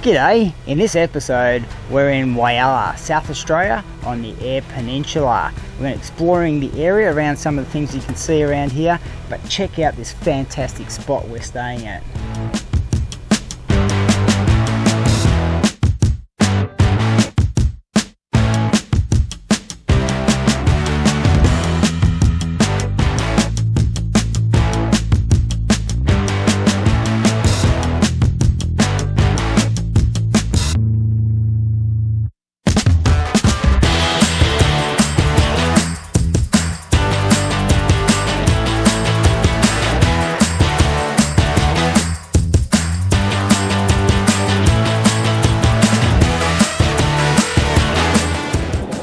G'day, in this episode we're in Whyalla, South Australia on the Eyre Peninsula. We're exploring the area around some of the things you can see around here, but check out this fantastic spot we're staying at.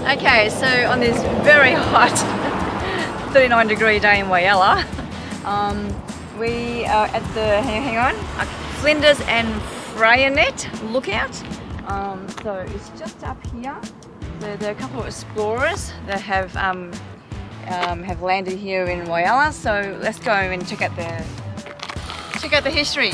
Okay, so on this very hot 39-degree day in Whyalla, we are at the, Flinders and Freycinet lookout. So it's just up here. There are a couple of explorers that have landed here in Whyalla. So let's go and check out the history.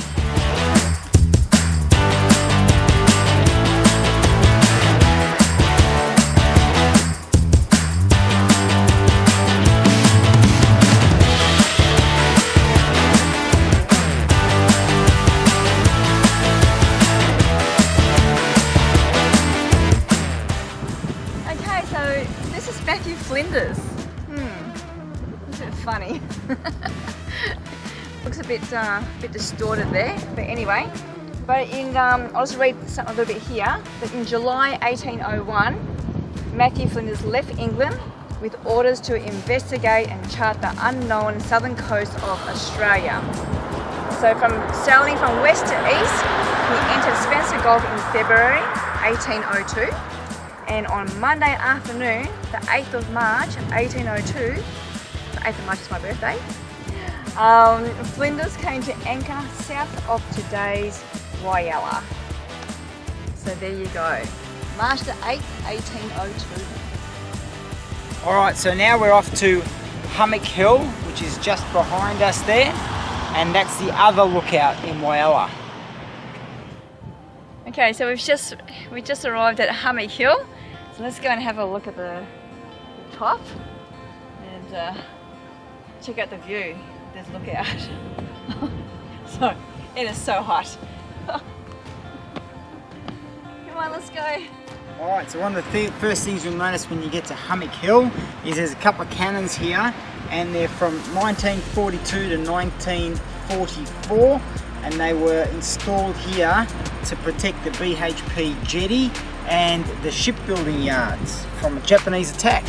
Flinders. It's a bit funny. Looks a bit distorted there, but anyway. But I'll just read something a little bit here. That in July 1801, Matthew Flinders left England with orders to investigate and chart the unknown southern coast of Australia. So sailing from west to east, he entered Spencer Gulf in February 1802. And on Monday afternoon, the 8th of March 1802, the 8th of March is my birthday, Flinders came to anchor south of today's Whyalla. So there you go, March the 8th, 1802. Alright, so now we're off to Hummocks Hill, which is just behind us there, and that's the other lookout in Whyalla. Okay, so we just arrived at Hummocks Hill. So let's go and have a look at the top and check out the view. There's a lookout. So it is so hot. Come on, let's go. Alright, so one of the first things you'll notice when you get to Hummocks Hill is there's a couple of cannons here, and they're from 1942 to 1944, and they were installed here to protect the BHP Jetty and the shipbuilding yards from a Japanese attack.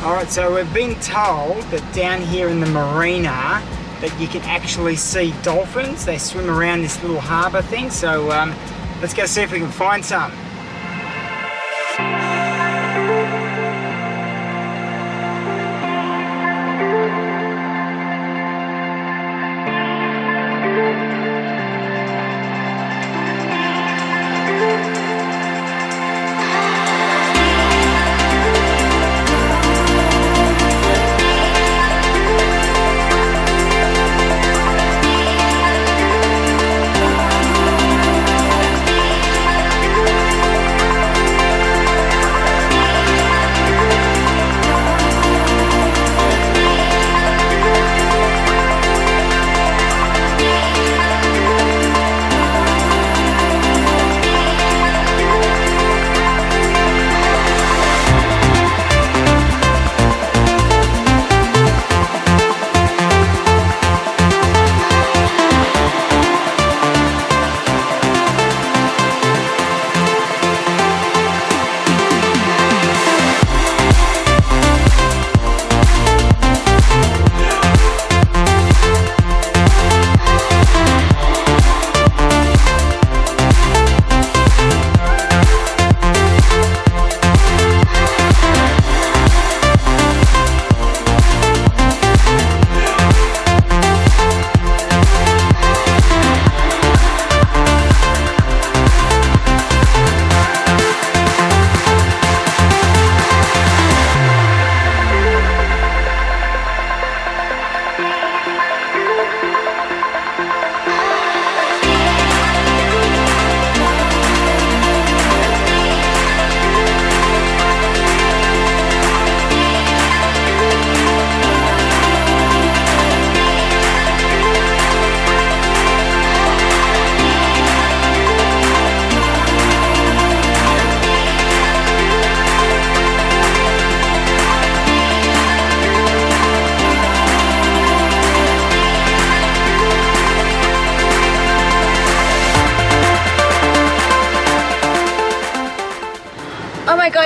Alright, so we've been told that down here in the marina that you can actually see dolphins. They swim around this little harbour thing, so let's go see if we can find some.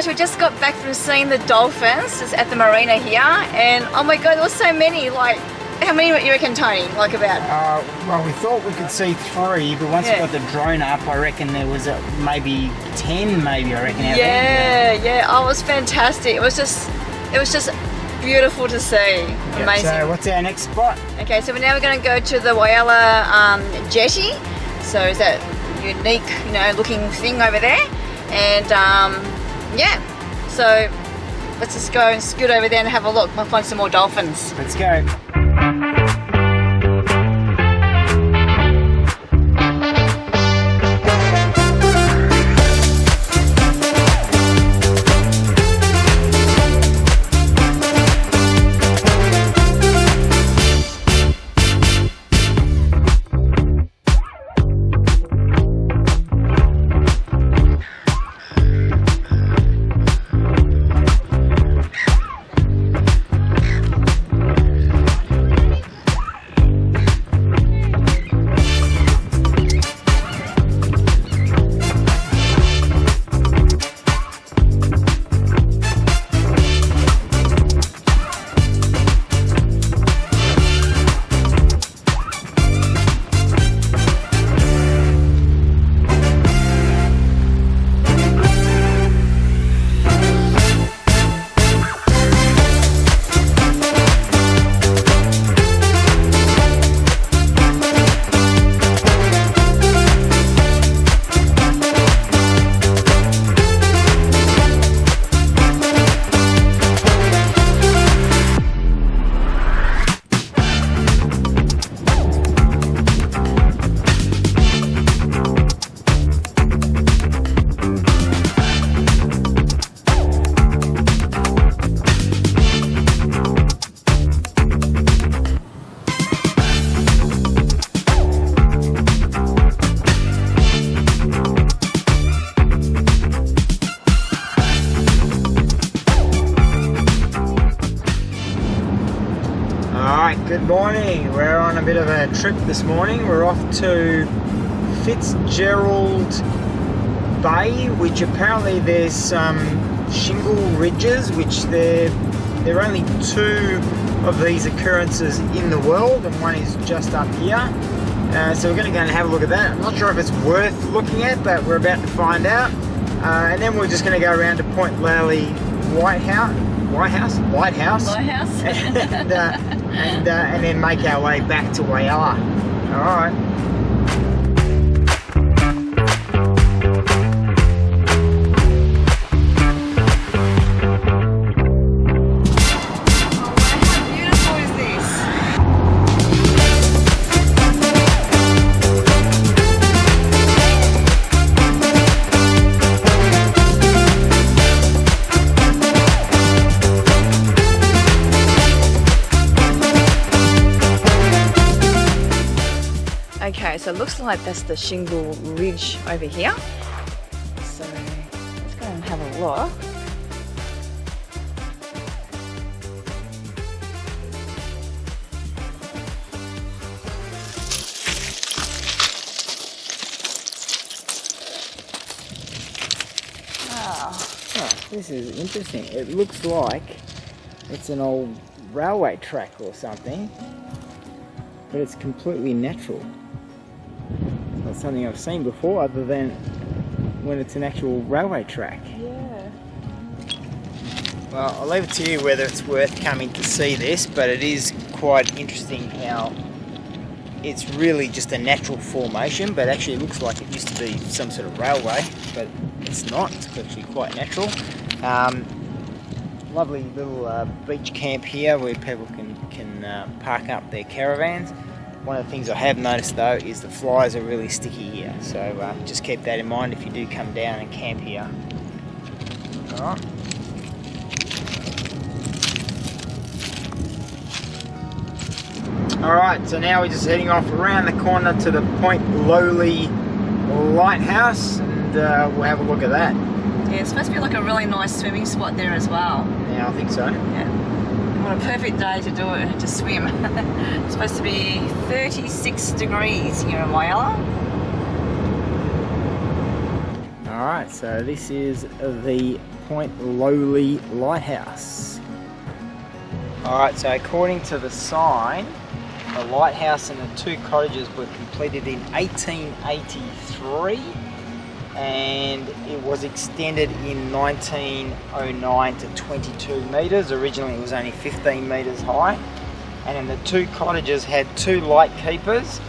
guys, we just got back from seeing the dolphins just at the marina here, and oh my god, there was so many. Like, how many you reckon, Tony? Like about? Well, we thought we could see 3, but once we got the drone up, I reckon there was maybe 10, maybe, I reckon, out there. Yeah. Oh, it was fantastic. It was just beautiful to see. Amazing. So what's our next spot? Okay, so now we're going to go to the Whyalla Jetty. So it's that unique, looking thing over there. And yeah, so let's just go and scoot over there and have a look. We'll find some more dolphins. Let's go. Good morning. We're on a bit of a trip this morning. We're off to Fitzgerald Bay, which apparently there's some shingle ridges, which there are only 2 of these occurrences in the world, and one is just up here. So we're going to go and have a look at that. I'm not sure if it's worth looking at, but we're about to find out. And then we're just going to go around to Point Lally Lighthouse, and then make our way back to Whyalla. All right. Okay, so it looks like that's the Shingle Ridge over here. So let's go and have a look. Oh, this is interesting. It looks like it's an old railway track or something, but it's completely natural. Not something I've seen before, other than when it's an actual railway track. Yeah. Well, I'll leave it to you whether it's worth coming to see this, but it is quite interesting how it's really just a natural formation, but actually it looks like it used to be some sort of railway, but it's not. It's actually quite natural. Lovely little beach camp here where people can park up their caravans. One of the things I have noticed though is the flies are really sticky here, so just keep that in mind if you do come down and camp here. Alright. Alright, so now we're just heading off around the corner to the Point Lally Lighthouse, and we'll have a look at that. Yeah, it's supposed to be like a really nice swimming spot there as well. Yeah, I think so. Yeah. What a perfect day to do it, to swim. It's supposed to be 36 degrees here in Whyalla. Alright, so this is the Point Lowly Lighthouse. Alright, so according to the sign, the lighthouse and the two cottages were completed in 1883 and it was extended in 1909 to 22 metres. Originally it was only 15 metres high, and then the two cottages had two light keepers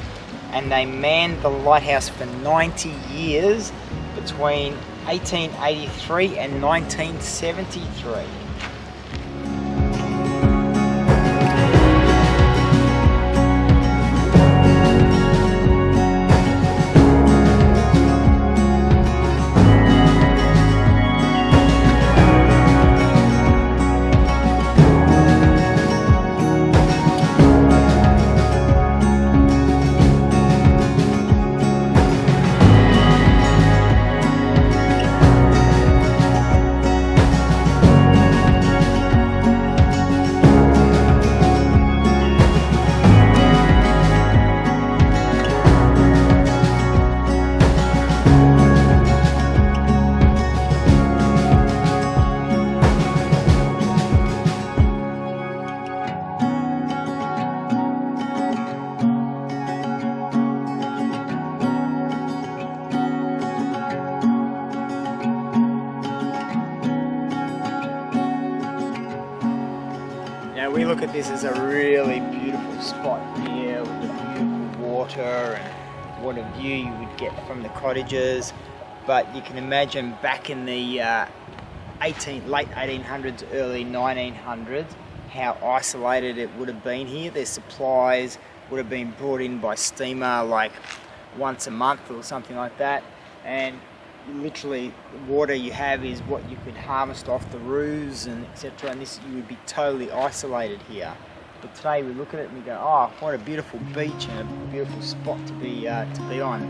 and they manned the lighthouse for 90 years between 1883 and 1973. We look at this as a really beautiful spot here with the beautiful water and what a view you would get from the cottages, but you can imagine back in the late 1800s, early 1900s, how isolated it would have been here. Their supplies would have been brought in by steamer like once a month or something like that, and literally the water you have is what you could harvest off the roofs and etc, and this you would be totally isolated here. But today we look at it and we go, oh, what a beautiful beach and a beautiful spot to be on.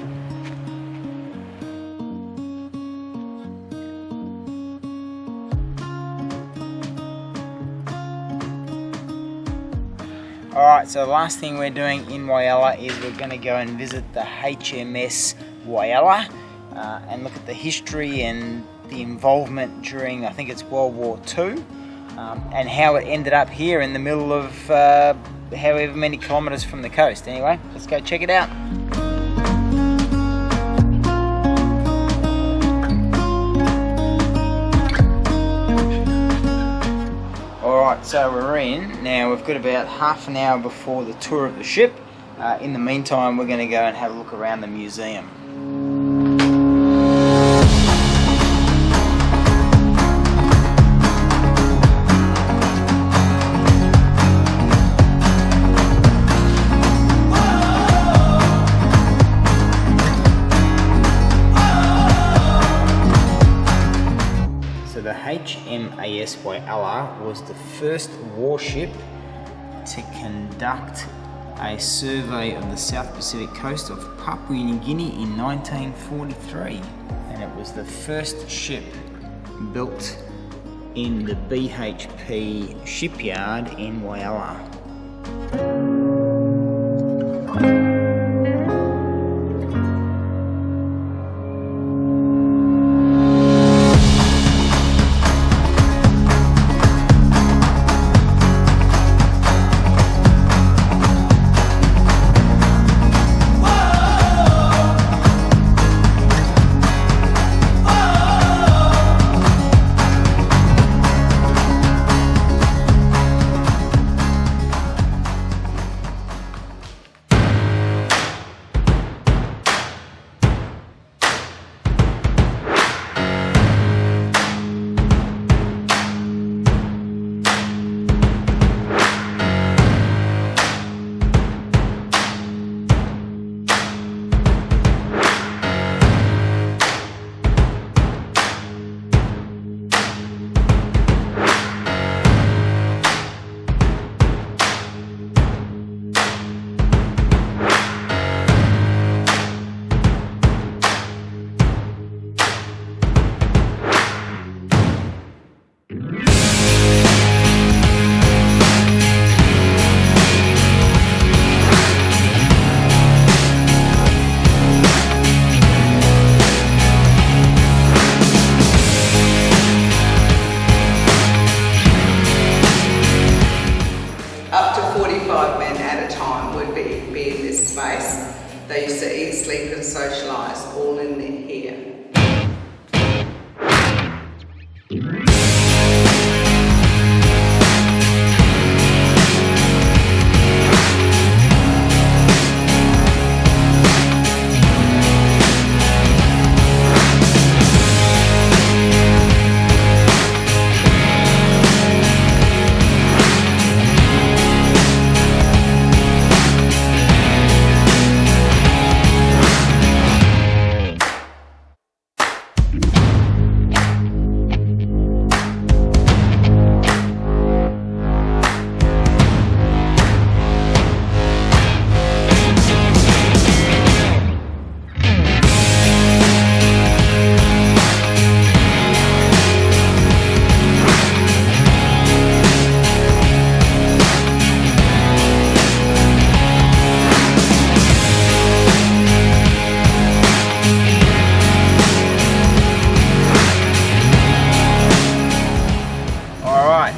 Alright, so the last thing we're doing in Whyalla is we're going to go and visit the HMS Whyalla. And look at the history and the involvement during, I think it's World War II, and how it ended up here in the middle of however many kilometres from the coast. Anyway, let's go check it out. Alright, so we're in. Now we've got about half an hour before the tour of the ship. In the meantime, we're going to go and have a look around the museum. The HMAS Whyalla was the first warship to conduct a survey of the South Pacific coast of Papua New Guinea in 1943, and it was the first ship built in the BHP shipyard in Whyalla. 45 men at a time would be in this space. They used to eat, sleep and socialise all in here.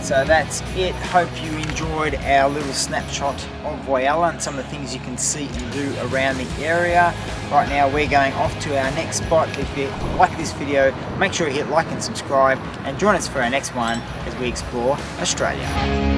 So that's it. Hope you enjoyed our little snapshot of Whyalla and some of the things you can see and do around the area. Right now we're going off to our next spot. If you like this video, make sure you hit like and subscribe and join us for our next one as we explore Australia.